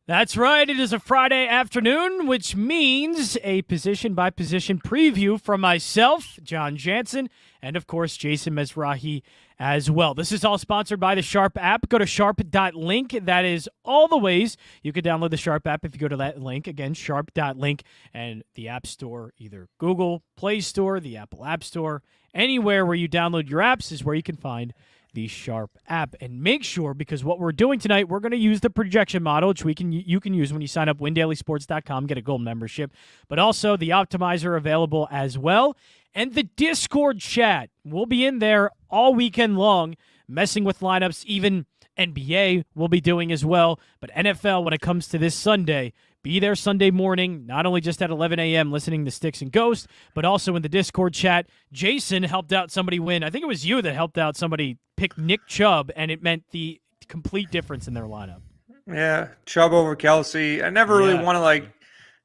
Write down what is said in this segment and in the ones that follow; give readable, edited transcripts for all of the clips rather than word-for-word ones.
That's right. It is a Friday afternoon, which means a position-by-position preview from myself, John Jansen, and, of course, Jason Mezrahi as well. This is all sponsored by the Sharp app. Go to sharp.link. That is all the ways you can download the Sharp app if you go to that link. Again, sharp.link, and the App Store, either Google Play Store, the Apple App Store, anywhere where you download your apps is where you can find the Sharp app. And make sure, because what we're doing tonight, we're going to use the projection model, which you can use when you sign up windailysports.com, get a gold membership, but also the optimizer available as well. And the Discord chat. We'll be in there all weekend long, messing with lineups. Even NBA we'll be doing as well. But NFL, when it comes to this Sunday, be there Sunday morning, not only just at 11 a.m. listening to Sticks and Ghosts, but also in the Discord chat. Jason helped out somebody win. I think it was you that helped out somebody pick Nick Chubb, and it meant the complete difference in their lineup. Yeah, Chubb over Kelsey. I never really want to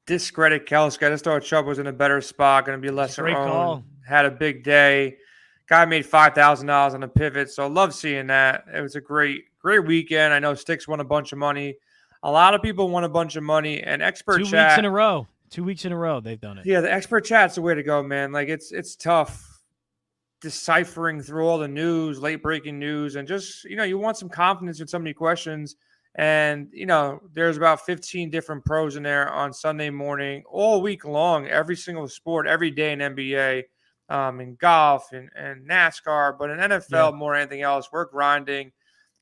discredit Kelsey. I just thought Chubb was in a better spot, going to be lesser owned. Call. Had a big day. Guy made $5,000 on a pivot, so I love seeing that. It was a great weekend. I know Sticks won a bunch of money. A lot of people won a bunch of money, and expert chat. 2 weeks in a row. 2 weeks in a row they've done it. Yeah, the expert chat's the way to go, man. Like it's tough deciphering through all the news, late breaking news, and just, you want some confidence in so many questions. And, there's about 15 different pros in there on Sunday morning, all week long, every single sport, every day in NBA, in golf and NASCAR, but in NFL more than anything else, we're grinding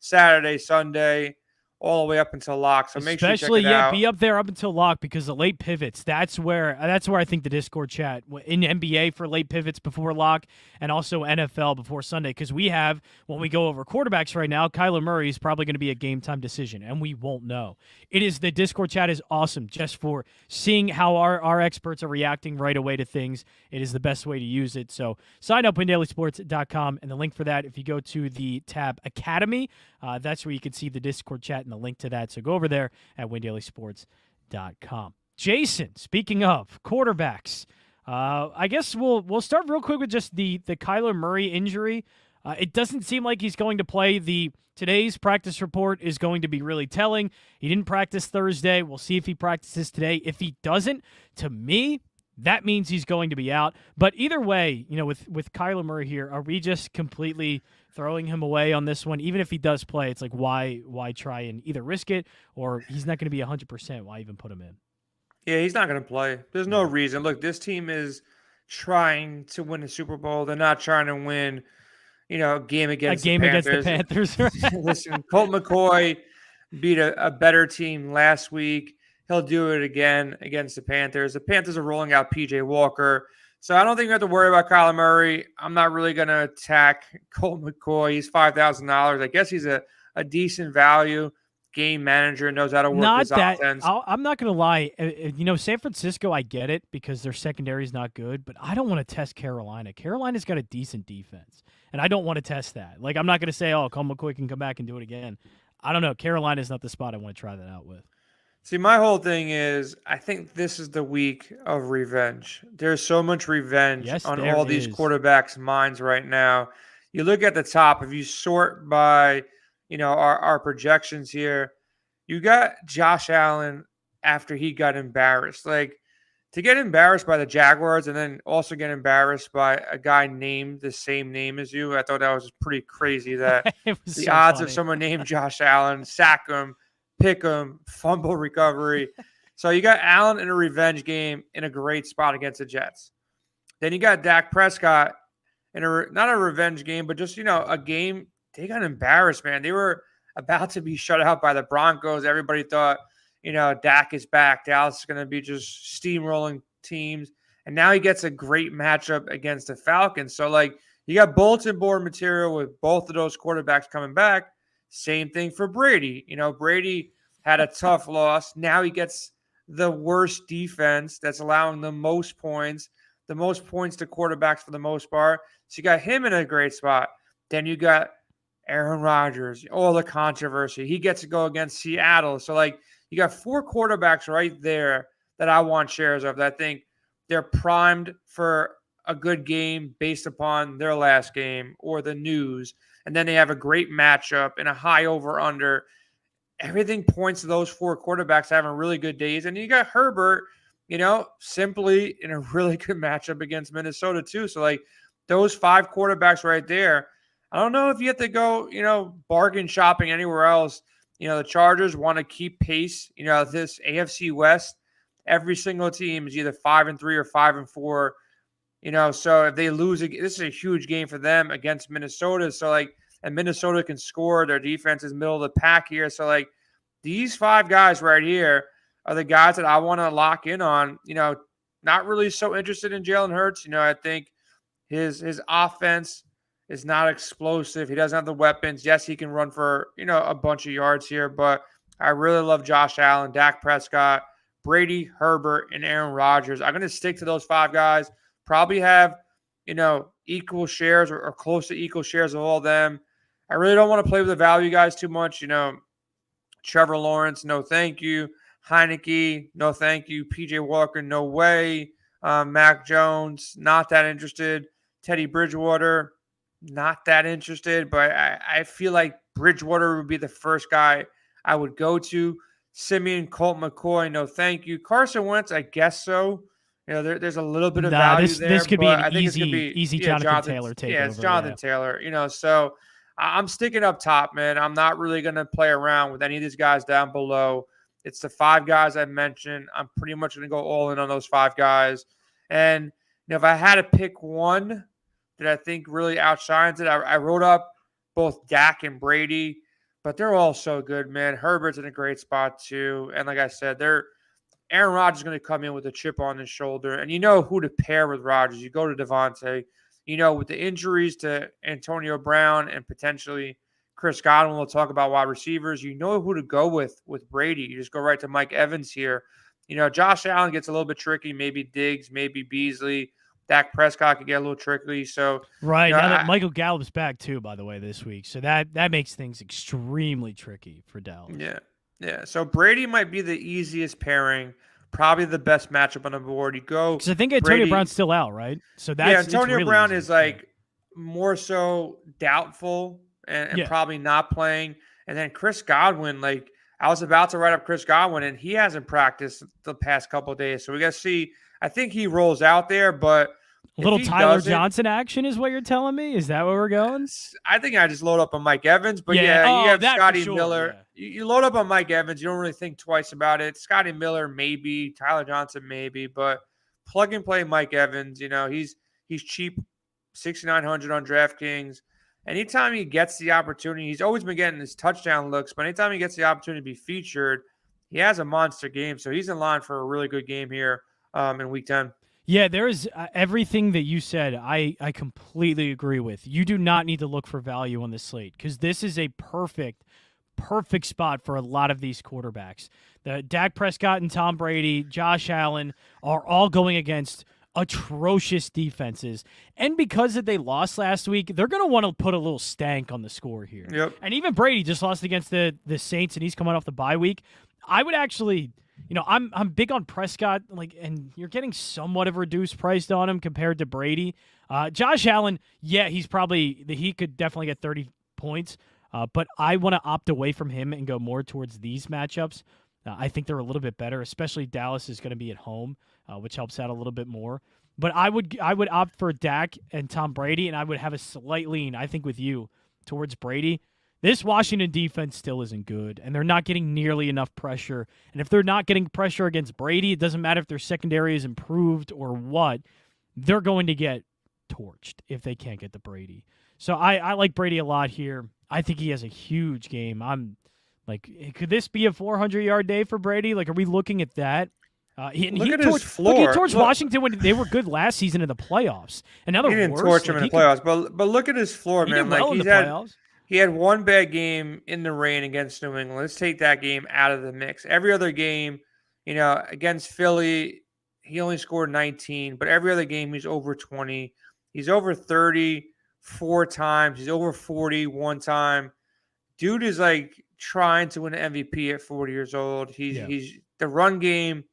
Saturday, Sunday, all the way up until lock. So make sure you check it out. Be up there up until lock, because the late pivots, that's where I think the Discord chat in NBA for late pivots before lock, and also NFL before Sunday, because we have, when we go over quarterbacks right now, Kyler Murray is probably going to be a game time decision, and we won't know. The Discord chat is awesome just for seeing how our experts are reacting right away to things. It is the best way to use it. So sign up windailysports.com, and the link for that, if you go to the tab Academy, that's where you can see the Discord chat and the link to that. So go over there at windailysports.com. Jason, speaking of quarterbacks, I guess we'll start real quick with just the Kyler Murray injury. It doesn't seem like he's going to play. Today's practice report is going to be really telling. He didn't practice Thursday. We'll see if he practices today. If he doesn't, to me, that means he's going to be out. But either way, with Kyler Murray here, are we just completely throwing him away on this one? Even if he does play, it's like, why try and either risk it, or he's not going to be 100%. Why even put him in? Yeah, he's not going to play. There's no reason. Look, this team is trying to win a Super Bowl. They're not trying to win, a game against the Panthers. Right? Listen, Colt McCoy beat a better team last week. He'll do it again against the Panthers. The Panthers are rolling out P.J. Walker. So I don't think you have to worry about Kyler Murray. I'm not really going to attack Colt McCoy. He's $5,000. I guess he's a decent value. Game manager, knows how to work his offense. I'm not going to lie. San Francisco, I get it because their secondary is not good, but I don't want to test Carolina. Carolina's got a decent defense, and I don't want to test that. Like, I'm not going to say, Colt McCoy can come back and do it again. I don't know. Carolina's not the spot I want to try that out with. See, my whole thing is, I think this is the week of revenge. There's so much revenge on all these quarterbacks' minds right now. You look at the top, if you sort by, our projections here, you got Josh Allen after he got embarrassed. Like, to get embarrassed by the Jaguars and then also get embarrassed by a guy named the same name as you, I thought that was pretty crazy that the odds of someone named Josh Allen, sack him, pick him, fumble recovery. So you got Allen in a revenge game in a great spot against the Jets. Then you got Dak Prescott in not a revenge game, but just, a game. They got embarrassed, man. They were about to be shut out by the Broncos. Everybody thought, Dak is back. Dallas is going to be just steamrolling teams. And now he gets a great matchup against the Falcons. So, you got bulletin board material with both of those quarterbacks coming back. Same thing for Brady. Brady had a tough loss. Now he gets the worst defense that's allowing the most points to quarterbacks for the most part. So you got him in a great spot. Then you got Aaron Rodgers, all the controversy. He gets to go against Seattle. So, you got four quarterbacks right there that I want shares of that I think they're primed for a good game based upon their last game or the news, and then they have a great matchup and a high over-under. Everything points to those 4 quarterbacks having really good days. And you got Herbert, simply in a really good matchup against Minnesota too. So like those 5 quarterbacks right there, I don't know if you have to go, bargain shopping anywhere else. The Chargers want to keep pace. This AFC West, every single team is either 5-3 or 5-4. So if they lose, this is a huge game for them against Minnesota. So like, and Minnesota can score. Their defense is middle of the pack here. So like these 5 guys right here are the guys that I want to lock in on. Not really so interested in Jalen Hurts. I think his offense is not explosive. He doesn't have the weapons. Yes, he can run for, a bunch of yards here, but I really love Josh Allen, Dak Prescott, Brady, Herbert, and Aaron Rodgers. I'm going to stick to those 5 guys. Probably have, equal shares or close to equal shares of all of them. I really don't want to play with the value guys too much. Trevor Lawrence, no thank you. Heineke, no thank you. PJ Walker, no way. Mac Jones, not that interested. Teddy Bridgewater, not that interested. But I feel like Bridgewater would be the first guy I would go to. Simeon, Colt McCoy, no thank you. Carson Wentz, I guess so. There's a little bit of value there. This could be an easy Jonathan Taylor takeover. Yeah, it's Jonathan Taylor. So I'm sticking up top, man. I'm not really going to play around with any of these guys down below. It's the 5 guys I mentioned. I'm pretty much going to go all in on those 5 guys. And if I had to pick one that I think really outshines it, I wrote up both Dak and Brady, but they're all so good, man. Herbert's in a great spot too. And like I said, Aaron Rodgers is going to come in with a chip on his shoulder. And you know who to pair with Rodgers. You go to Devontae. With the injuries to Antonio Brown and potentially Chris Godwin, we'll talk about wide receivers. You know who to go with Brady. You just go right to Mike Evans here. Josh Allen gets a little bit tricky. Maybe Diggs, maybe Beasley. Dak Prescott could get a little tricky. So right now that Michael Gallup's back too, by the way, this week. So that makes things extremely tricky for Dallas. Yeah. So Brady might be the easiest pairing. Probably the best matchup on the board. You go because I think Antonio Brown's still out, right? So that's Antonio really Brown easy. is like more so doubtful and probably not playing. And then Chris Godwin, like I was about to write up Chris Godwin, and he hasn't practiced the past couple of days. So we got to see. I think he rolls out there, but a little Tyler Johnson action is what you're telling me? Is that where we're going? I think I just load up on Mike Evans, but you have Scotty Miller. Yeah. You load up on Mike Evans, you don't really think twice about it. Scotty Miller, maybe. Tyler Johnson, maybe. But plug and play Mike Evans. He's cheap, 6,900 on DraftKings. Anytime he gets the opportunity, he's always been getting his touchdown looks, but anytime he gets the opportunity to be featured, he has a monster game. So he's in line for a really good game here in Week 10. Yeah, there is everything that you said. I completely agree with. You do not need to look for value on this slate because this is a perfect spot for a lot of these quarterbacks. The Dak Prescott and Tom Brady, Josh Allen are all going against atrocious defenses. And because they lost last week, they're going to want to put a little stank on the score here. Yep. And even Brady just lost against the Saints, and he's coming off the bye week. I would actually... I'm big on Prescott, and you're getting somewhat of a reduced price on him compared to Brady. Josh Allen, he could definitely get 30 points, but I want to opt away from him and go more towards these matchups. I think they're a little bit better, especially Dallas is going to be at home, which helps out a little bit more. But I would opt for Dak and Tom Brady, and I would have a slight lean, I think, with you towards Brady. This Washington defense still isn't good, and they're not getting nearly enough pressure. And if they're not getting pressure against Brady, it doesn't matter if their secondary is improved or what. They're going to get torched if they can't get the Brady. So I like Brady a lot here. I think he has a huge game. I'm like, could this be a 400-yard day for Brady? Like, are we looking at that? Look at his floor. He torched Washington when they were good last season in the playoffs. And now they're he didn't worse. Torch him in the playoffs, but look at his floor, man. Did well in the playoffs. He had one bad game in the rain against New England. Let's take that game out of the mix. Every other game, against Philly, he only scored 19, but every other game he's over 20. He's over 30 4 times. He's over 40 one time. Dude is like trying to win an MVP at 40 years old. He's the run game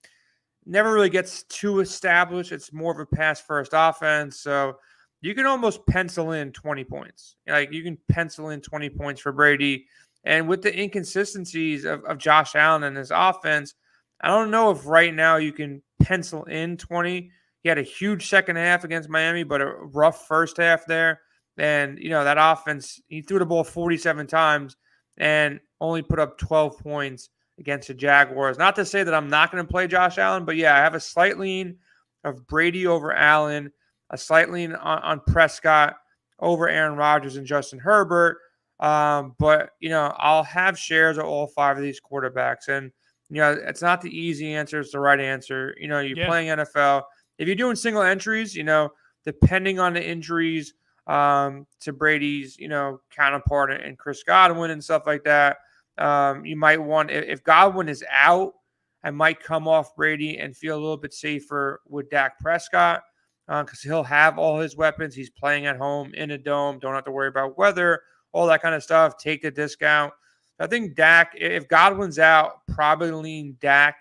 never really gets too established. It's more of a pass-first offense. So you can almost pencil in 20 points. Like you can pencil in 20 points for Brady. And with the inconsistencies of Josh Allen and his offense, I don't know if right now you can pencil in 20. He had a huge second half against Miami, but a rough first half there. And, that offense, he threw the ball 47 times and only put up 12 points against the Jaguars. Not to say that I'm not going to play Josh Allen, but yeah, I have a slight lean of Brady over Allen, a slight lean on Prescott over Aaron Rodgers and Justin Herbert. But, I'll have shares of all 5 of these quarterbacks. And, it's not the easy answer. It's the right answer. You're playing NFL. If you're doing single entries, depending on the injuries to Brady's, counterpart and Chris Godwin and stuff like that, you might want, if Godwin is out, I might come off Brady and feel a little bit safer with Dak Prescott because he'll have all his weapons. He's playing at home in a dome. Don't have to worry about weather, all that kind of stuff. Take the discount. I think Dak, if Godwin's out, probably lean Dak.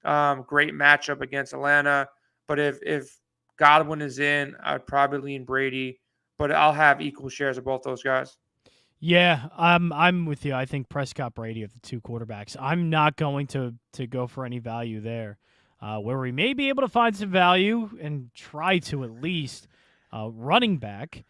Great matchup against Atlanta. But if Godwin is in, I'd probably lean Brady. But I'll have equal shares of both those guys. Yeah, I'm with you. I think Prescott, Brady are the 2 quarterbacks. I'm not going to go for any value there. Where we may be able to find some value and try to at least running back.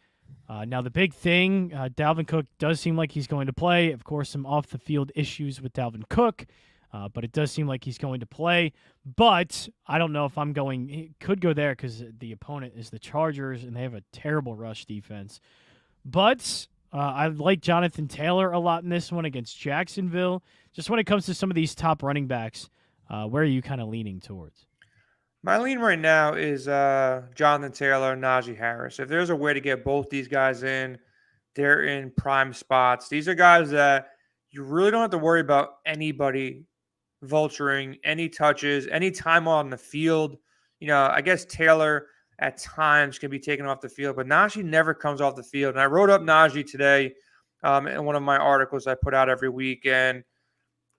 Now, the big thing, Dalvin Cook does seem like he's going to play. Of course, some off-the-field issues with Dalvin Cook, but it does seem like he's going to play. But I don't know if I'm going – he could go there because the opponent is the Chargers, and they have a terrible rush defense. But I like Jonathan Taylor a lot in this one against Jacksonville. Just when it comes to some of these top running backs, where are you kind of leaning towards? My lean right now is Jonathan Taylor and Naji Harris. If there's a way to get both these guys in, they're in prime spots. These are guys that you really don't have to worry about anybody vulturing, any touches, any time on the field. I guess Taylor at times can be taken off the field, but Naji never comes off the field. And I wrote up Naji today in one of my articles I put out every week. And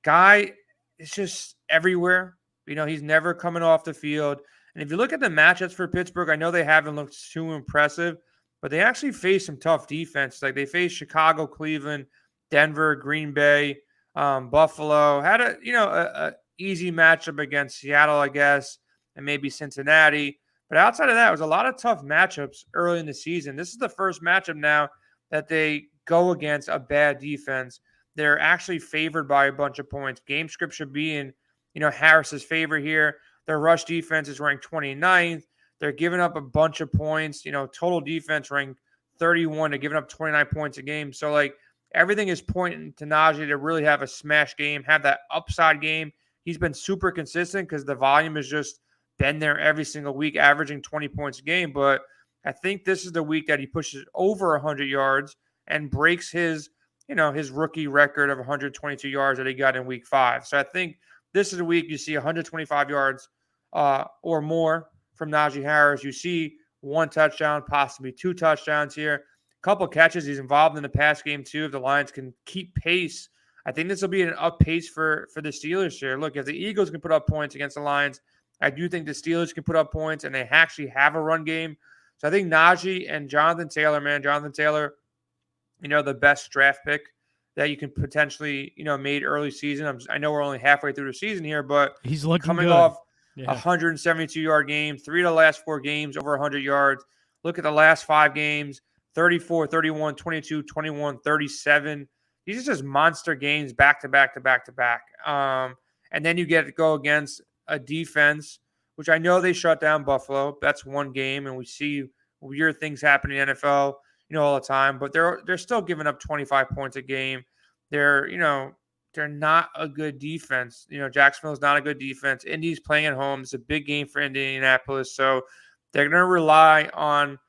guy is just everywhere. He's never coming off the field. And if you look at the matchups for Pittsburgh, I know they haven't looked too impressive, but they actually face some tough defense. Like they faced Chicago, Cleveland, Denver, Green Bay, Buffalo. Had a easy matchup against Seattle, I guess, and maybe Cincinnati. But outside of that, it was a lot of tough matchups early in the season. This is the first matchup now that they go against a bad defense. They're actually favored by a bunch of points. Game script should be in Harris's favor here. Their rush defense is ranked 29th. They're giving up a bunch of points. Total defense ranked 31. They're giving up 29 points a game. So, everything is pointing to Naji to really have a smash game, have that upside game. He's been super consistent because the volume has just been there every single week, averaging 20 points a game. But I think this is the week that he pushes over 100 yards and breaks his rookie record of 122 yards that he got in week 5. So I think this is a week you see 125 yards or more from Naji Harris. You see 1 touchdown, possibly 2 touchdowns here. A couple catches. He's involved in the pass game too. If the Lions can keep pace, I think this will be an up pace for the Steelers here. Look, if the Eagles can put up points against the Lions, I do think the Steelers can put up points, and they actually have a run game. So I think Naji and Jonathan Taylor, the best draft pick that you can potentially, made early season. I know we're only halfway through the season here, but he's looking coming good. Off a 172-yard game, 3 of the last 4 games over 100 yards. Look at the last 5 games, 34, 31, 22, 21, 37. These are just monster games back to back to back to back. And then you get to go against a defense, which I know they shut down Buffalo. That's one game, and we see weird things happen in the NFL, all the time. But they're still giving up 25 points a game. They're not a good defense. Jacksonville's not a good defense. Indy's playing at home. It's a big game for Indianapolis, so they're going to rely on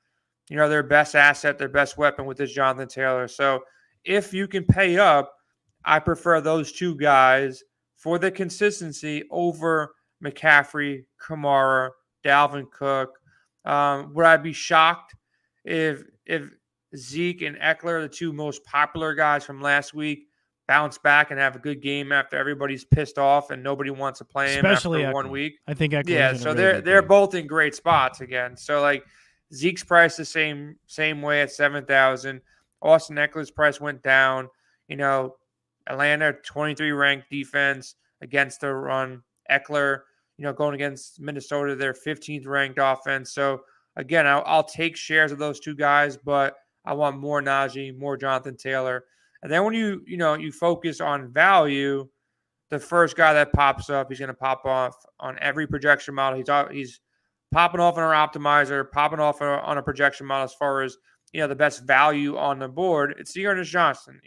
their best asset, their best weapon with this Jonathan Taylor. So if you can pay up, I prefer those 2 guys for the consistency over McCaffrey, Kamara, Dalvin Cook. Would I be shocked if Zeke and Eckler are the 2 most popular guys from last week? bounce back and have a good game after everybody's pissed off and nobody wants to play him Especially after Eckler. 1 week. I think Eckler. Yeah, so they're both in great spots again. So like Zeke's price the same way at 7,000. Austin Eckler's price went down. Atlanta 23 ranked defense against the run. Eckler, going against Minnesota, their 15th ranked offense. So again, I'll take shares of those two guys, but I want more Naji, more Jonathan Taylor. And then when you focus on value, the first guy that pops up, he's going to pop off on every projection model. He's popping off on our optimizer, popping off on a projection model as far as, the best value on the board. It's Ernest Johnson.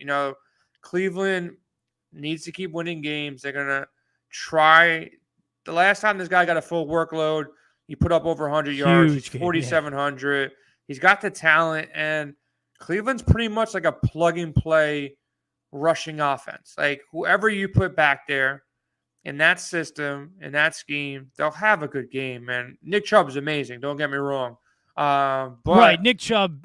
Cleveland needs to keep winning games. They're going to try. The last time this guy got a full workload, he put up over 100 yards. He's 4,700. He's got the talent, and Cleveland's pretty much like a plug-and-play rushing offense. Like, whoever you put back there in that system, in that scheme, they'll have a good game, man. Nick Chubb is amazing. Don't get me wrong. But right, Nick Chubb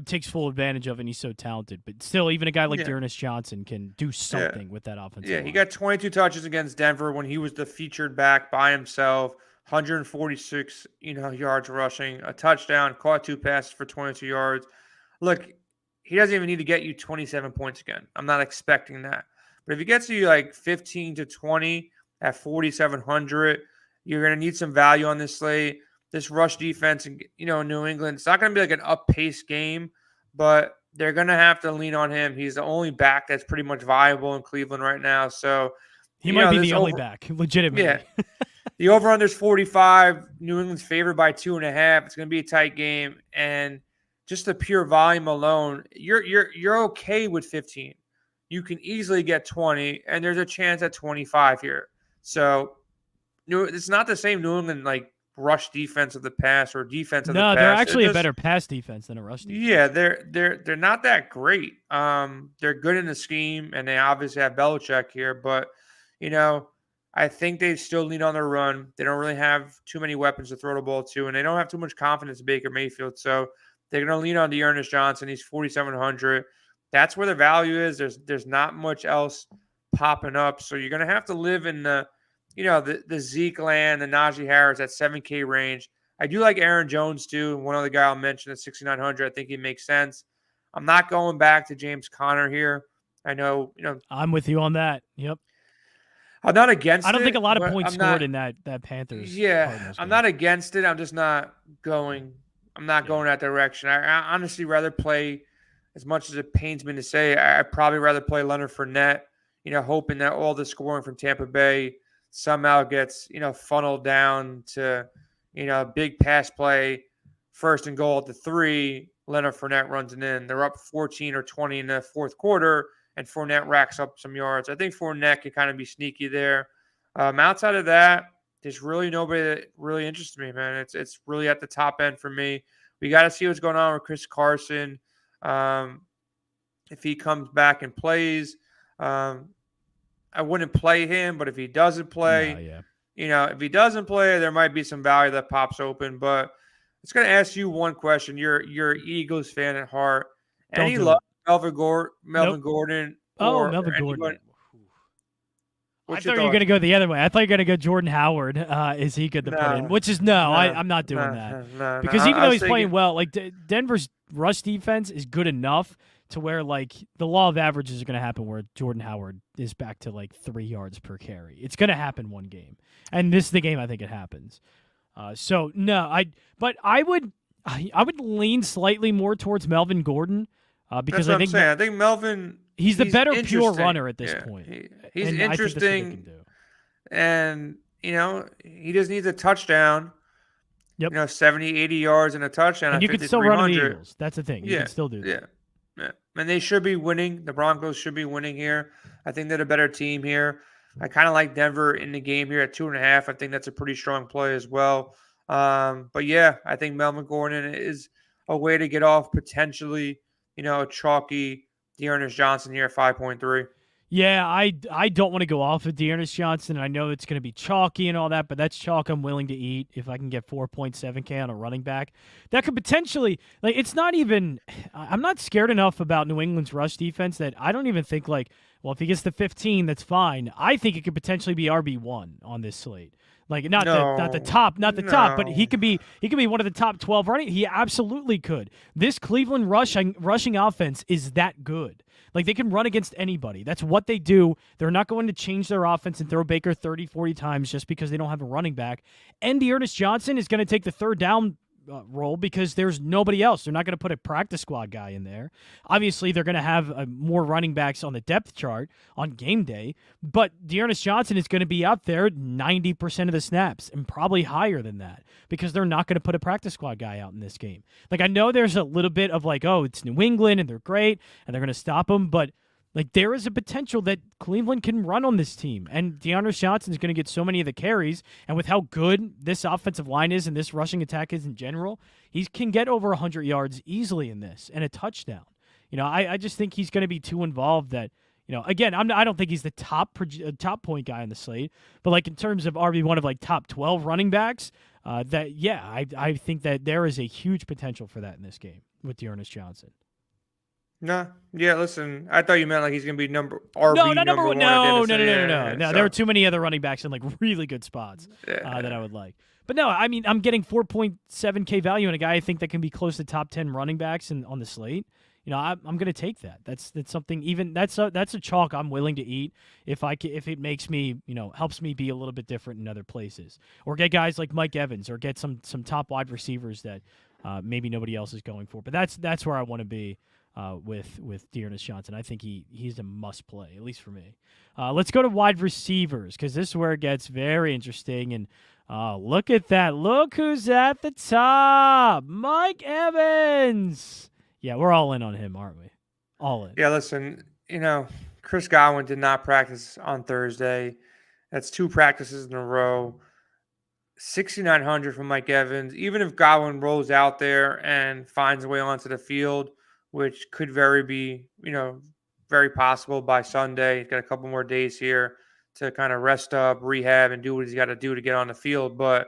takes full advantage of it, and he's so talented. But still, even a guy like Ernest Johnson can do something with that offense. Yeah, he got 22 touches against Denver when he was the featured back by himself. 146, yards rushing, a touchdown, caught 2 passes for 22 yards. Look, he doesn't even need to get you 27 points again. I'm not expecting that. But if he gets you like 15 to 20 at 4,700, you're going to need some value on this slate. This rush defense, in New England, it's not going to be like an up-paced game, but they're going to have to lean on him. He's the only back that's pretty much viable in Cleveland right now. So he might be the only back, legitimately. Yeah. The over-under is 45. New England's favored by 2.5. It's going to be a tight game, and just the pure volume alone, you're okay with 15. You can easily get 20, and there's a chance at 25 here. So it's not the same New England like rush defense of the past or defense of the past. No, they're actually a better pass defense than a rush defense. Yeah, they're not that great. They're good in the scheme, and they obviously have Belichick here, but I think they still lean on their run. They don't really have too many weapons to throw the ball to, and they don't have too much confidence in Baker Mayfield. So they're going to lean on Ernest Johnson. He's 4,700. That's where the value is. There's not much else popping up. So you're going to have to live in the Zeke land, the Najee Harris at 7K range. I do like Aaron Jones too. One other guy I'll mention at 6,900. I think he makes sense. I'm not going back to James Conner here. I know, I'm with you on that. Yep. I'm not against it. I don't think a lot of points scored in that Panthers. Yeah, I'm not against it. I'm just not going. I'm not going that direction. I honestly rather play, as much as it pains me to say, I'd probably rather play Leonard Fournette, hoping that all the scoring from Tampa Bay somehow gets, funneled down to, big pass play, first and goal at the 3. Leonard Fournette runs it in. They're up 14 or 20 in the fourth quarter, and Fournette racks up some yards. I think Fournette can kind of be sneaky there. Outside of that, there's really nobody that really interests me, man. It's really at the top end for me. We got to see what's going on with Chris Carson. If he comes back and plays, I wouldn't play him, but if he doesn't play, if he doesn't play, there might be some value that pops open. But it's going to ask you one question. You're an Eagles fan at heart. Any love Melvin Gordon? Melvin Gordon. I thought you were going to go the other way. I thought you were going to go Jordan Howard. Is he good to put in? Which is I'm not doing that. Because even though he's playing well, like Denver's rush defense is good enough to where like the law of averages are going to happen where Jordan Howard is back to like 3 yards per carry. It's going to happen one game. And this is the game I think it happens. But I would lean slightly more towards Melvin Gordon because I think Melvin, he's the better pure runner at this point. He's interesting. And, he just needs a touchdown. Yep. 70, 80 yards and a touchdown. And you can still run on the Eagles. That's the thing. You can still do that. Yeah. And they should be winning. The Broncos should be winning here. I think they're a better team here. I kind of like Denver in the game here at 2.5. I think that's a pretty strong play as well. But yeah, I think Melvin Gordon is a way to get off potentially, a chalky Ernest Johnson here at 5.3. Yeah, I don't want to go off of Ernest Johnson. I know it's going to be chalky and all that, but that's chalk I'm willing to eat if I can get 4.7K on a running back. That could potentially, like, it's not even, I'm not scared enough about New England's rush defense that I don't even think, like, well, if he gets to 15, that's fine. I think it could potentially be RB1 on this slate. Like not the top, but he could be one of the top 12 running. He absolutely could. This Cleveland rushing offense is that good. Like, they can run against anybody. That's what they do. They're not going to change their offense and throw Baker 30, 40 times just because they don't have a running back. And Ernest Johnson is going to take the third down role because there's nobody else. They're not going to put a practice squad guy in there. Obviously, they're going to have more running backs on the depth chart on game day, but Ernest Johnson is going to be out there 90% of the snaps and probably higher than that because they're not going to put a practice squad guy out in this game. Like, I know there's a little bit of like, oh, it's New England and they're great and they're going to stop them, but like, there is a potential that Cleveland can run on this team, and Ernest Johnson is going to get so many of the carries, and with how good this offensive line is and this rushing attack is in general, he can get over 100 yards easily in this and a touchdown. You know, I just think he's going to be too involved that, you know, again, I don't think he's the top point guy on the slate, but like in terms of RB1 of like top 12 running backs, I think that there is a huge potential for that in this game with Ernest Johnson. No, yeah. Listen, I thought you meant like he's gonna be number number one. No. There are too many other running backs in like really good spots that I would like. But no, I mean, I'm getting 4.7K value in a guy I think that can be close to top 10 running backs on the slate. You know, I'm going to take that. That's something. Even that's a chalk I'm willing to eat if it makes me, you know, helps me be a little bit different in other places, or get guys like Mike Evans, or get some top wide receivers that maybe nobody else is going for. But that's where I want to be. With Ernest Johnson. I think he's a must play, at least for me. Let's go to wide receivers, because this is where it gets very interesting. And look at that. Look who's at the top. Mike Evans. Yeah, we're all in on him, aren't we? All in. Yeah, listen, you know, Chris Godwin did not practice on Thursday. That's 2 practices in a row. 6,900 from Mike Evans. Even if Godwin rolls out there and finds a way onto the field, which could very possible by Sunday. He's got a couple more days here to kind of rest up, rehab, and do what he's got to do to get on the field. But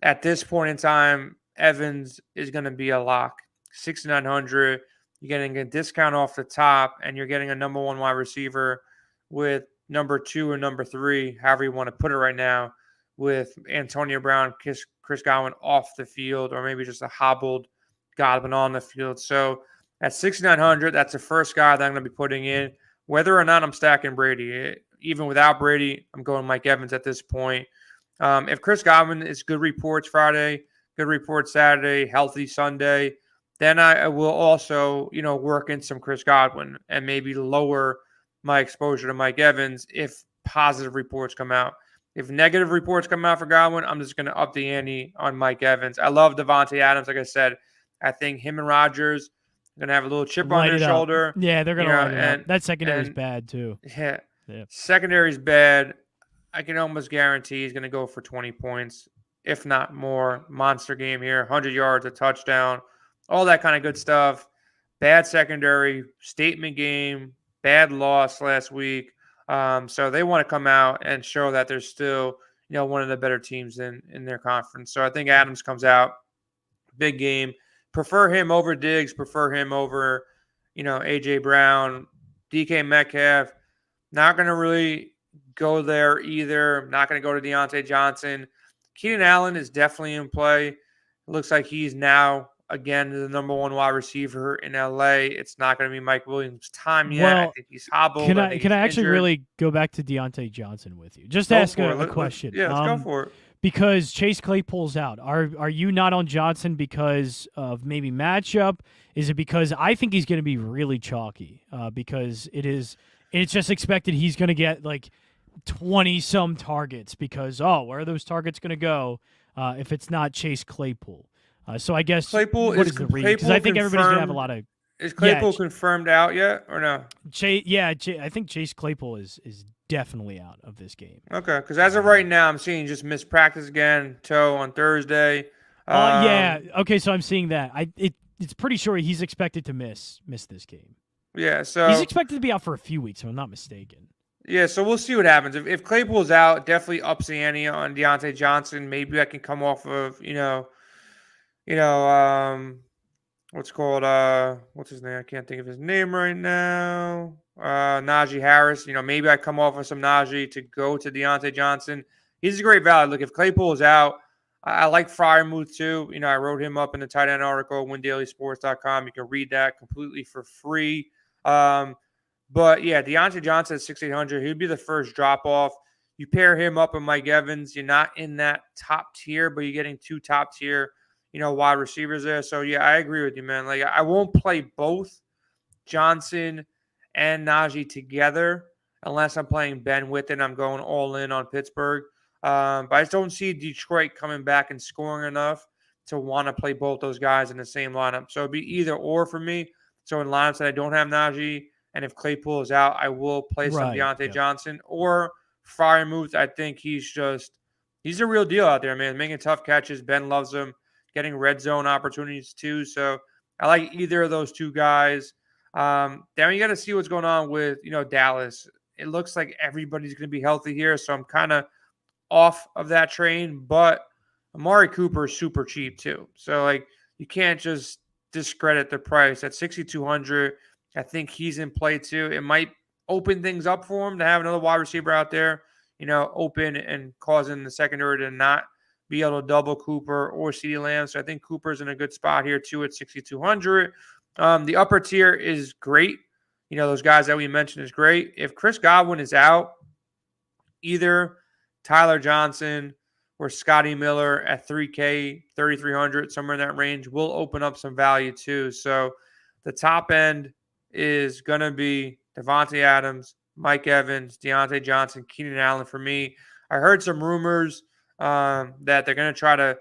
at this point in time, Evans is going to be a lock. 6,900. You're getting a discount off the top, and you're getting a number 1 wide receiver with number 2 and number 3, however you want to put it right now, with Antonio Brown, Chris Godwin off the field, or maybe just a hobbled Godwin on the field. So at 6,900, that's the first guy that I'm going to be putting in. Whether or not I'm stacking Brady, even without Brady, I'm going Mike Evans at this point. If Chris Godwin is good reports Friday, good reports Saturday, healthy Sunday, then I will also, you know, work in some Chris Godwin and maybe lower my exposure to Mike Evans if positive reports come out. If negative reports come out for Godwin, I'm just going to up the ante on Mike Evans. I love Devontae Adams. Like I said, I think him and Rodgers are going to have a little chip on their shoulder. Yeah, they're going to light it up. That secondary is bad, too. Yeah. Secondary is bad. I can almost guarantee he's going to go for 20 points, if not more. Monster game here, 100 yards, a touchdown, all that kind of good stuff. Bad secondary, statement game, bad loss last week. So they want to come out and show that they're still, you know, one of the better teams in their conference. So I think Adams comes out, big game. Prefer him over Diggs, prefer him over, you know, A.J. Brown, DK Metcalf. Not going to really go there either. Not going to go to Deontay Johnson. Keenan Allen is definitely in play. It looks like he's now, again, the number 1 wide receiver in L.A. It's not going to be Mike Williams' time yet. Well, I think he's hobbled. Can I actually really go back to Deontay Johnson with you? Just ask a question. Let's go for it. Because Chase Claypool's out. Are you not on Johnson because of maybe matchup? Is it because I think he's going to be really chalky? Because it's just expected he's going to get like 20-some targets because, where are those targets going to go if it's not Chase Claypool? So I guess Claypool what is the read? Because I think everybody's going to have a lot of... Is Claypool confirmed out yet or no? I think Chase Claypool is definitely out of this game. Okay, because as of right now, I'm seeing just missed practice again, toe on Thursday. Okay, so I'm seeing that. It's pretty sure he's expected to miss this game. Yeah, so he's expected to be out for a few weeks, if I'm not mistaken. Yeah, so we'll see what happens. If Claypool's out, definitely ups the ante on Deontay Johnson. Maybe I can come off of you know, what's his name? I can't think of his name right now. Najee Harris. Maybe I come off of some Najee to go to Deontay Johnson. He's a great value. Look, if Claypool is out, I like Freiermuth too. I wrote him up in the tight end article, windailysports.com. You can read that completely for free. But yeah, Deontay Johnson at 6,800, he'd be the first drop off. You pair him up with Mike Evans, you're not in that top tier, but you're getting two top tier, wide receivers there. So yeah, I agree with you, man. Like I won't play both Johnson and Naji together unless I'm playing Ben with it. I'm going all in on Pittsburgh. But I just don't see Detroit coming back and scoring enough to want to play both those guys in the same lineup. So it'd be either or for me. So in lineups that I don't have Naji, and if Claypool is out, I will play some Deontay Johnson or Freiermuth. I think he's a real deal out there, man. Making tough catches. Ben loves him. Getting red zone opportunities too. So I like either of those two guys. Then you got to see what's going on with, Dallas. It looks like everybody's going to be healthy here. So I'm kind of off of that train, but Amari Cooper is super cheap too. So like you can't just discredit the price at 6,200. I think he's in play too. It might open things up for him to have another wide receiver out there, open and causing the secondary to not be able to double Cooper or CeeDee Lamb. So I think Cooper's in a good spot here too at 6,200. The upper tier is great. Those guys that we mentioned is great. If Chris Godwin is out, either Tyler Johnson or Scotty Miller at 3K, 3,300, somewhere in that range, will open up some value too. So the top end is going to be Devontae Adams, Mike Evans, Deontay Johnson, Keenan Allen for me. I heard some rumors that they're going to try to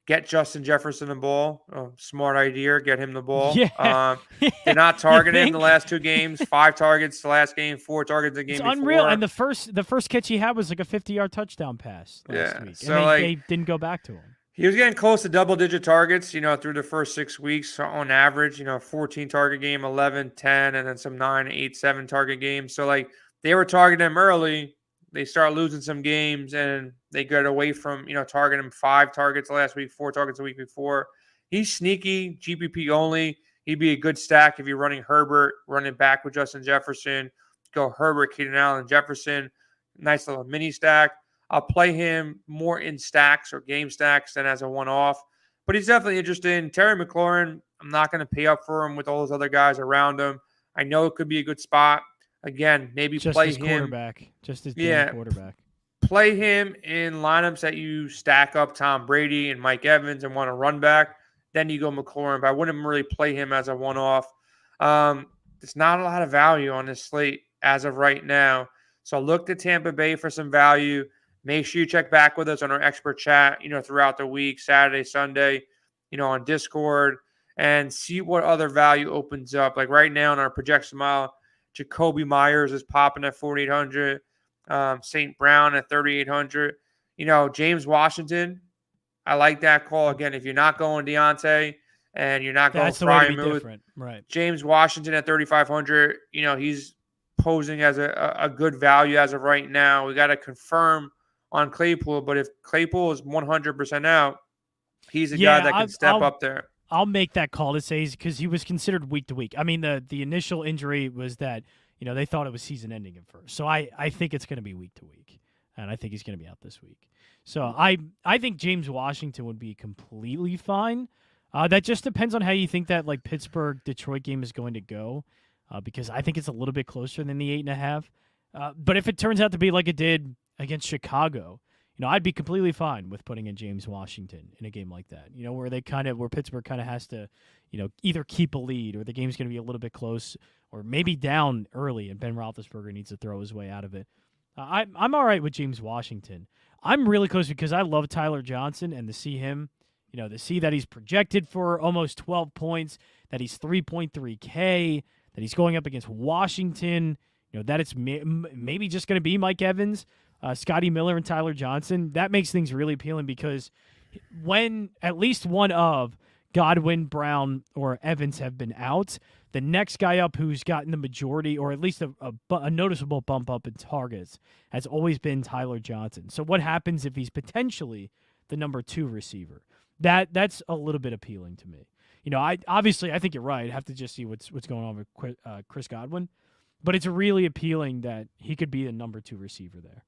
get Justin Jefferson the ball. Smart idea. Get him the ball. Yeah. They're not targeting him the last two games. 5 targets the last game, 4 targets the game before. It's unreal. And the first catch he had was like a 50-yard touchdown pass last week. So and they didn't go back to him. He was getting close to double-digit targets, through the first 6 weeks on average, 14 target game, 11, 10, and then some 9, 8, 7 target games. So, like, they were targeting him early. They start losing some games, and they get away from, targeting him 5 targets last week, 4 targets the week before. He's sneaky, GPP only. He'd be a good stack if you're running Herbert, running back with Justin Jefferson. Go Herbert, Keenan Allen, Jefferson. Nice little mini stack. I'll play him more in stacks or game stacks than as a one-off. But he's definitely interesting. Terry McLaurin, I'm not going to pay up for him with all those other guys around him. I know it could be a good spot. Again, maybe just play his him. Quarterback. Just his quarterback. Play him in lineups that you stack up Tom Brady and Mike Evans and want to run back. Then you go McLaurin. But I wouldn't really play him as a one-off. There's not a lot of value on this slate as of right now. So look to Tampa Bay for some value. Make sure you check back with us on our expert chat, throughout the week, Saturday, Sunday, on Discord, and see what other value opens up. Like right now in our projection model, Jacoby Myers is popping at 4,800, St. Brown at 3,800. James Washington, I like that call. Again, if you're not going Deontay and you're not going Freiermuth, right? James Washington at 3,500, he's posing as a good value as of right now. We got to confirm on Claypool, but if Claypool is 100% out, he's a guy that can step up there. I'll make that call to say because he was considered week to week. I mean, the initial injury was that they thought it was season ending at first, so I think it's going to be week to week, and I think he's going to be out this week. So I think James Washington would be completely fine. That just depends on how you think that like Pittsburgh Detroit game is going to go, because I think it's a little bit closer than the 8.5. But if it turns out to be like it did against Chicago, I'd be completely fine with putting in James Washington in a game like that. Where Pittsburgh kind of has to, either keep a lead or the game's going to be a little bit close or maybe down early, and Ben Roethlisberger needs to throw his way out of it. I'm all right with James Washington. I'm really close because I love Tyler Johnson, and to see him, to see that he's projected for almost 12 points, that he's 3.3K, that he's going up against Washington. That it's maybe just going to be Mike Evans, Scotty Miller, and Tyler Johnson. That makes things really appealing because when at least one of Godwin, Brown, or Evans have been out. The next guy up who's gotten the majority, or at least a noticeable bump up in targets, has always been Tyler Johnson. So what happens if he's potentially the number 2 receiver? That's a little bit appealing to me. I think you're right. I have to just see what's going on with Chris Godwin, but it's really appealing that he could be the number 2 receiver there.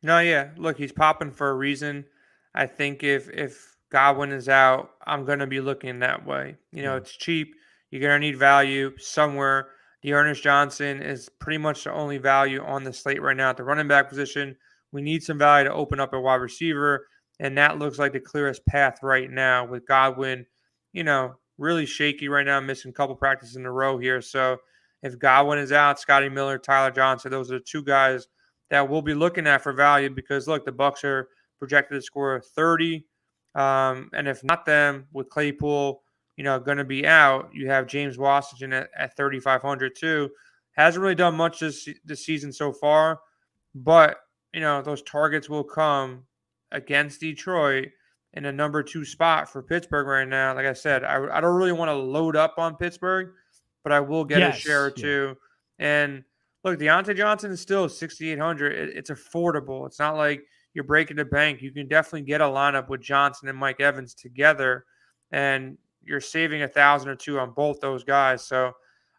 No, yeah. Look, he's popping for a reason. I think if Godwin is out, I'm going to be looking that way. It's cheap. You're going to need value somewhere. The Ernest Johnson is pretty much the only value on the slate right now at the running back position. We need some value to open up a wide receiver, and that looks like the clearest path right now with Godwin, really shaky right now, missing a couple practices in a row here. So if Godwin is out, Scotty Miller, Tyler Johnson, those are the 2 guys that we'll be looking at for value because, look, the Bucs are projected to score 30. And if not them, with Claypool, going to be out, you have James Washington at 3,500 too. Hasn't really done much this season so far, but, those targets will come against Detroit in a number 2 spot for Pittsburgh right now. Like I said, I don't really want to load up on Pittsburgh, but I will get a share or two. And look, Deontay Johnson is still 6,800. It's affordable. It's not like you're breaking the bank. You can definitely get a lineup with Johnson and Mike Evans together, and you're saving 1,000 or 2 on both those guys. So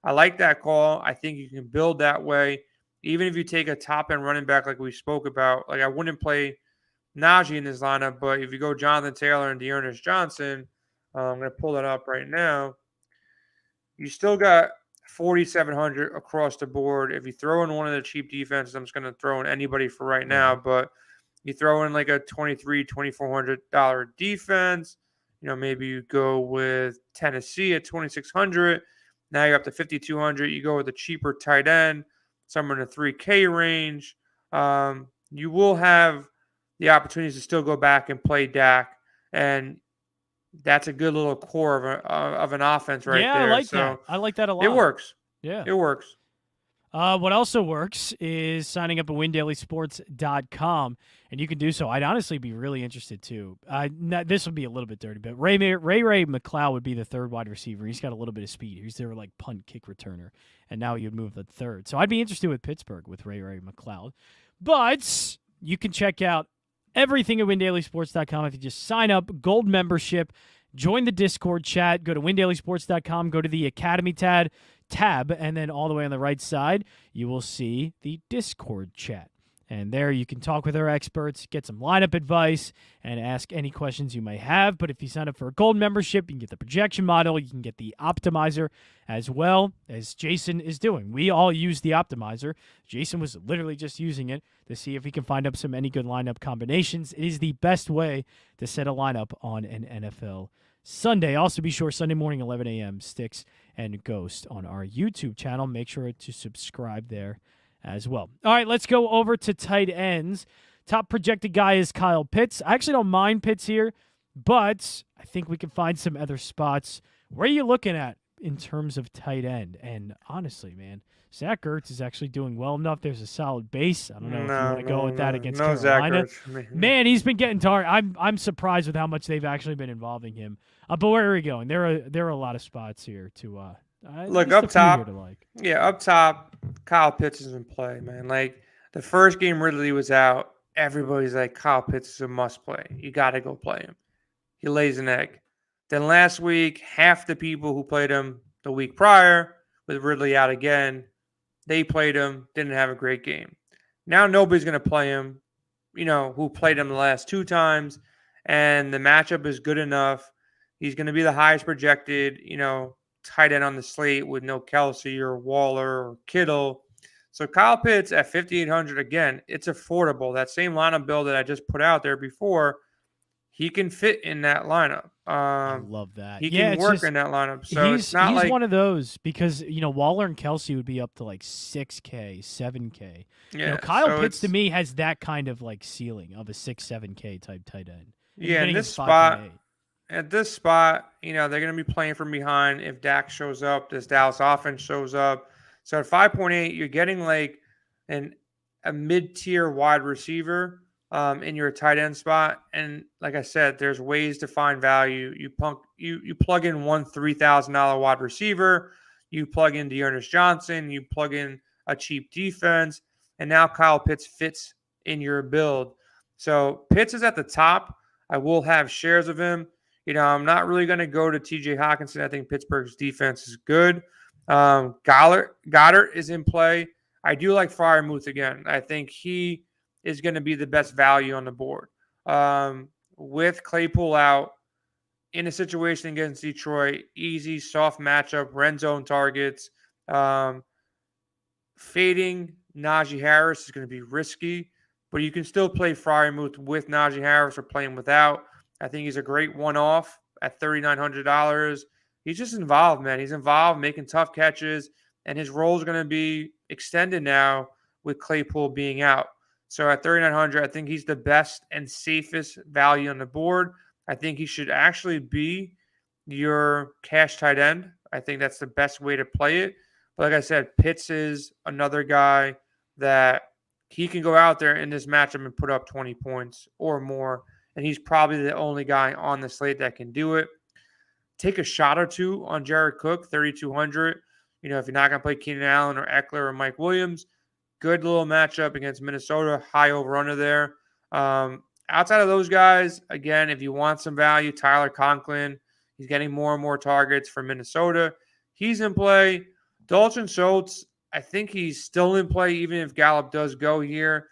I like that call. I think you can build that way. Even if you take a top-end running back like we spoke about, like I wouldn't play Naji in this lineup, but if you go Jonathan Taylor and Ernest Johnson, I'm going to pull that up right now. You still got 4,700 across the board. If you throw in one of the cheap defenses, I'm just going to throw in anybody for right now, but you throw in like a $2,300, $2,400 defense. Maybe you go with Tennessee at 2,600. Now you're up to 5,200. You go with a cheaper tight end, somewhere in the 3K range. You will have the opportunities to still go back and play Dak, and that's a good little core of an offense right there. Yeah, I like that. I like that a lot. It works. Yeah. It works. What also works is signing up at windailysports.com, and you can do so. I'd honestly be really interested, too. This would be a little bit dirty, but Ray McCloud would be the 3rd wide receiver. He's got a little bit of speed. He's their, punt kick returner, and now you'd move the 3rd. So I'd be interested with Pittsburgh with Ray McCloud. But you can check out everything at windailysports.com if you just sign up, gold membership, join the Discord chat, go to windailysports.com, go to the Academy tab, and then all the way on the right side, you will see the Discord chat. And there you can talk with our experts, get some lineup advice, and ask any questions you may have. But if you sign up for a gold membership, you can get the projection model, you can get the optimizer, as well as Jason is doing. We all use the optimizer. Jason was literally just using it to see if he can find up any good lineup combinations. It is the best way to set a lineup on an NFL Sunday. Also, be sure Sunday morning, 11 a.m., Sticks and Ghost on our YouTube channel. Make sure to subscribe there as well. All right, let's go over to tight ends. Top projected guy is Kyle Pitts. I actually don't mind Pitts here, but I think we can find some other spots. Where are you looking at in terms of tight end? And honestly, man, Zach Ertz is actually doing well enough. There's a solid base. I don't know if you want to go with that against Carolina. Man, he's been getting targeted. I'm surprised with how much they've actually been involving him. But where are we going? There are a lot of spots here to look up top. Yeah, up top, Kyle Pitts is in play, man. Like the first game Ridley was out, everybody's like, Kyle Pitts is a must play. You got to go play him. He lays an egg. Then last week, half the people who played him the week prior with Ridley out again, they played him, didn't have a great game. Now nobody's going to play him, who played him the last 2 times, and the matchup is good enough. He's going to be the highest projected, tight end on the slate with no Kelsey or Waller or Kittle. So Kyle Pitts at 5,800, again, it's affordable. That same lineup build that I just put out there before, he can fit in that lineup. I love that. He can work in that lineup. So he's one of those because, Waller and Kelsey would be up to like 6K, 7K. Yeah, Kyle Pitts to me has that kind of ceiling of a 6, 7K type tight end. Yeah, in this spot, they're going to be playing from behind if Dak shows up, this Dallas offense shows up. So at 5.8, you're getting a mid-tier wide receiver in your tight end spot. And like I said, there's ways to find value. You plug in one $3,000 wide receiver, you plug in Ernest Johnson, you plug in a cheap defense, and now Kyle Pitts fits in your build. So Pitts is at the top. I will have shares of him. I'm not really going to go to TJ Hawkinson. I think Pittsburgh's defense is good. Goddard is in play. I do like Freiermuth again. I think he is going to be the best value on the board. With Claypool out, in a situation against Detroit, easy, soft matchup, red zone targets. Fading Najee Harris is going to be risky, but you can still play Freiermuth with Najee Harris or play him without. I think he's a great one-off at $3,900. He's just involved, man. He's involved, making tough catches, and his role is going to be extended now with Claypool being out. So at $3,900, I think he's the best and safest value on the board. I think he should actually be your cash tight end. I think that's the best way to play it. But like I said, Pitts is another guy that he can go out there in this matchup and put up 20 points or more. And he's probably the only guy on the slate that can do it. Take a shot or two on Jared Cook, 3,200. If you're not going to play Keenan Allen or Eckler or Mike Williams, good little matchup against Minnesota, high over-under there. Outside of those guys, again, if you want some value, Tyler Conklin, he's getting more and more targets for Minnesota. He's in play. Dalton Schultz, I think he's still in play even if Gallup does go here.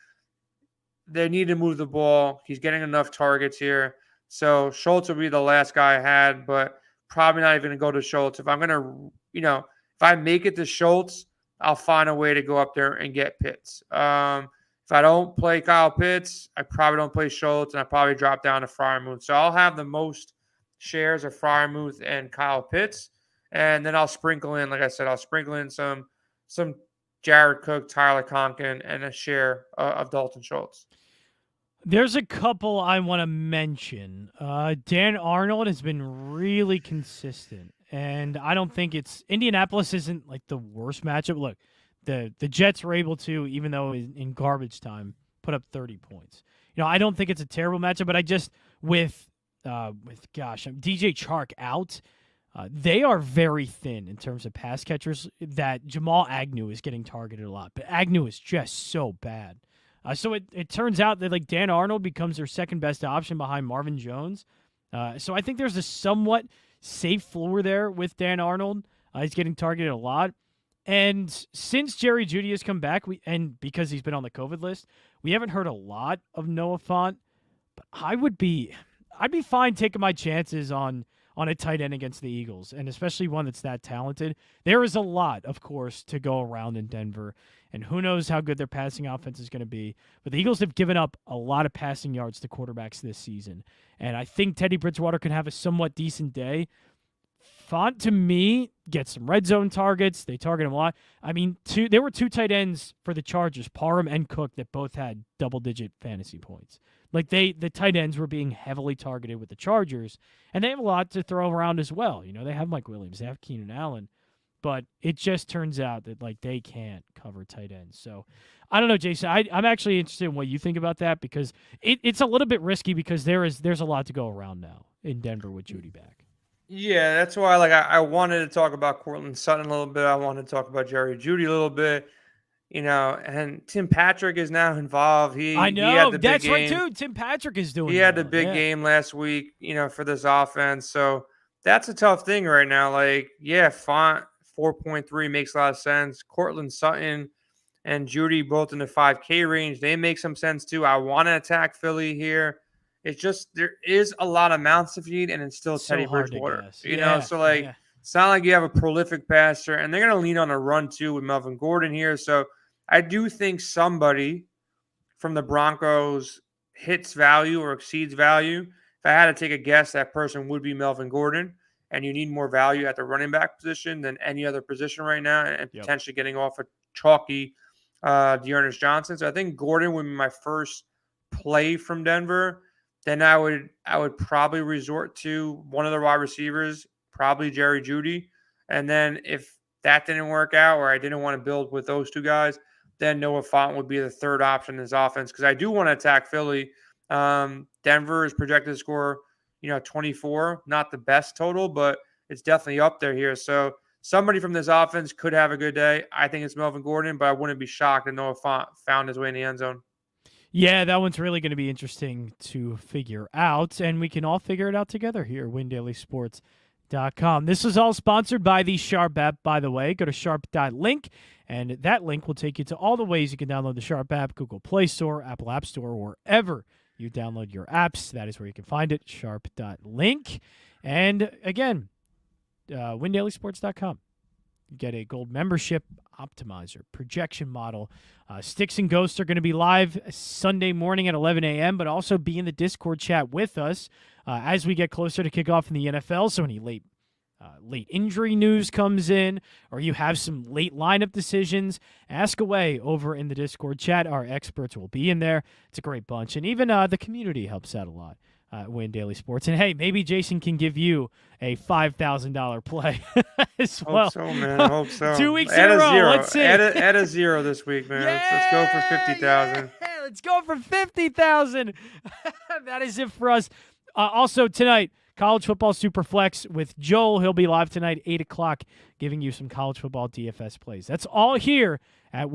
They need to move the ball. He's getting enough targets here. So Schultz will be the last guy I had, but probably not even going to go to Schultz. If I'm going to, if I make it to Schultz, I'll find a way to go up there and get Pitts. If I don't play Kyle Pitts, I probably don't play Schultz, and I probably drop down to Freiermuth. So I'll have the most shares of Freiermuth and Kyle Pitts, and then I'll sprinkle in, like I said, some Jared Cook, Tyler Conklin, and a share of Dalton Schultz. There's a couple I want to mention. Dan Arnold has been really consistent, and I don't think Indianapolis isn't like the worst matchup. Look, the Jets were able to, even though in garbage time, put up 30 points. I don't think it's a terrible matchup, but I just with DJ Chark out, they are very thin in terms of pass catchers. That Jamal Agnew is getting targeted a lot, but Agnew is just so bad. So it turns out that Dan Arnold becomes their second best option behind Marvin Jones. So I think there's a somewhat safe floor there with Dan Arnold. He's getting targeted a lot. And since Jerry Jeudy has come back, and because he's been on the COVID list, we haven't heard a lot of Noah Fant. But I'd be fine taking my chances on a tight end against the Eagles, and especially one that's that talented. There is a lot, of course, to go around in Denver, and who knows how good their passing offense is going to be. But the Eagles have given up a lot of passing yards to quarterbacks this season, and I think Teddy Bridgewater could have a somewhat decent day. Fant, to me, gets some red zone targets. They target him a lot. I mean, there were two tight ends for the Chargers, Parham and Cook, that both had double-digit fantasy points. The tight ends were being heavily targeted with the Chargers, and they have a lot to throw around as well. They have Mike Williams, they have Keenan Allen, but it just turns out that they can't cover tight ends. So I don't know, Jason. I'm actually interested in what you think about that, because it's a little bit risky because there's a lot to go around now in Denver with Jeudy back. Yeah, that's why I wanted to talk about Courtland Sutton a little bit. I wanted to talk about Jerry Jeudy a little bit. And Tim Patrick is now involved. I know. He had the that's big right, game. too. Tim Patrick is doing He had the big game last week, for this offense. So that's a tough thing right now. Font 4.3 makes a lot of sense. Courtland Sutton and Jeudy both in the 5K range. They make some sense, too. I want to attack Philly here. It's just there is a lot of mouths to feed, and it's still Teddy Bridgewater. It's not like you have a prolific passer, and they're going to lean on a run, too, with Melvin Gordon here. So I do think somebody from the Broncos hits value or exceeds value. If I had to take a guess, that person would be Melvin Gordon, and you need more value at the running back position than any other position right now, and potentially getting off a chalky Ernest Johnson. So I think Gordon would be my first play from Denver. Then I would probably resort to one of the wide receivers, probably Jerry Jeudy. And then if that didn't work out, or I didn't want to build with those two guys, then Noah Fant would be the third option in his offense because I do want to attack Philly. Denver is projected to score, 24, not the best total, but it's definitely up there here. So somebody from this offense could have a good day. I think it's Melvin Gordon, but I wouldn't be shocked if Noah Fant found his way in the end zone. Yeah, that one's really going to be interesting to figure out, and we can all figure it out together here at WinDailySports.com. This is all sponsored by the Sharp app, by the way. Go to sharp.link, and that link will take you to all the ways you can download the Sharp app, Google Play Store, Apple App Store, wherever you download your apps. That is where you can find it, sharp.link. And again, WinDailySports.com. You get a gold membership, optimizer, projection model. Sticks and Ghosts are going to be live Sunday morning at 11 a.m., but also be in the Discord chat with us as we get closer to kickoff in the NFL. So any late injury news comes in, or you have some late lineup decisions, ask away over in the Discord chat. Our experts will be in there. It's a great bunch. And even the community helps out a lot. Win Daily Sports. And hey, maybe Jason can give you a $5,000 play as well. Hope so, man. I hope so. 2 weeks in a row. Let's see. Add a zero this week, man. Let's go for 50,000. Yeah, let's go for 50,000. That is it for us. Also tonight, College Football Superflex with Joel. He'll be live tonight, 8 o'clock, giving you some college football DFS plays. That's all here at